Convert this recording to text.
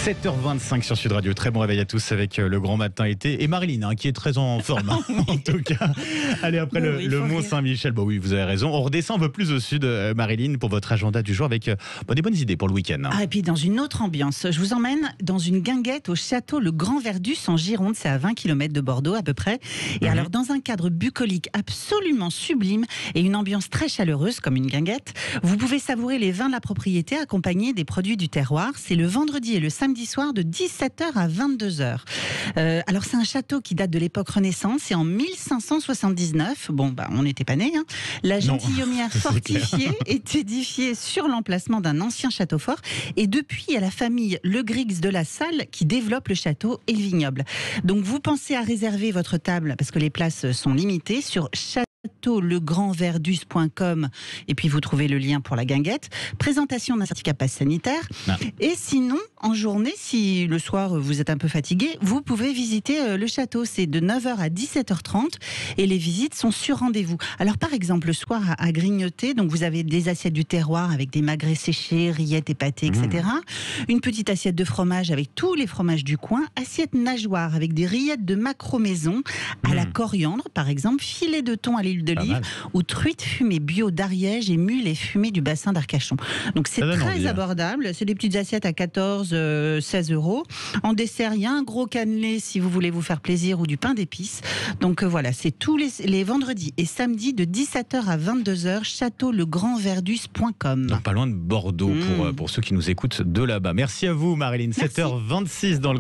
7h25 sur Sud Radio. Très bon réveil à tous avec le grand matin été. Et Marilyn, qui est très en forme, en tout cas. Allez, après le Mont-Saint-Michel, oui, vous avez raison. On redescend un peu plus au sud, Marilyn, pour votre agenda du jour avec des bonnes idées pour le week-end. Et puis dans une autre ambiance, je vous emmène dans une guinguette au château Le Grand Verdus en Gironde. C'est à 20 km de Bordeaux à peu près. Et alors dans un cadre bucolique absolument sublime et une ambiance très chaleureuse comme une guinguette, vous pouvez savourer les vins de la propriété accompagnés des produits du terroir. C'est le vendredi et le samedi soir de 17h à 22h. Alors c'est un château qui date de l'époque Renaissance et en 1579, on n'était pas nés, la gentilhommière fortifiée est édifiée sur l'emplacement d'un ancien château fort et depuis il y a la famille Le Grix de la Salle qui développe le château et le vignoble. Donc vous pensez à réserver votre table parce que les places sont limitées sur châteaulegrandverdus.com et puis vous trouvez le lien pour la guinguette. Présentation d'un certificat passe sanitaire. Et sinon, en journée, si le soir vous êtes un peu fatigué, vous pouvez visiter le château. C'est de 9h à 17h30 et les visites sont sur rendez-vous. Alors par exemple, le soir à grignoter, donc vous avez des assiettes du terroir avec des magrets séchés, rillettes et pâtés, etc. Une petite assiette de fromage avec tous les fromages du coin, assiette nageoire avec des rillettes de maquereau maison à la coriandre par exemple, filet de thon à l'huile d'olive ou truite fumée bio d'Ariège et mules fumées du bassin d'Arcachon. Donc c'est très abordable, c'est des petites assiettes à 14-16 euros. En dessert, il y a un gros cannelé si vous voulez vous faire plaisir ou du pain d'épices. Donc voilà, c'est tous les vendredis et samedis de 17h à 22h, châteaulegrandverdus.com. Donc pas loin de Bordeaux pour ceux qui nous écoutent de là-bas. Merci à vous Marilyn, 7h26 dans le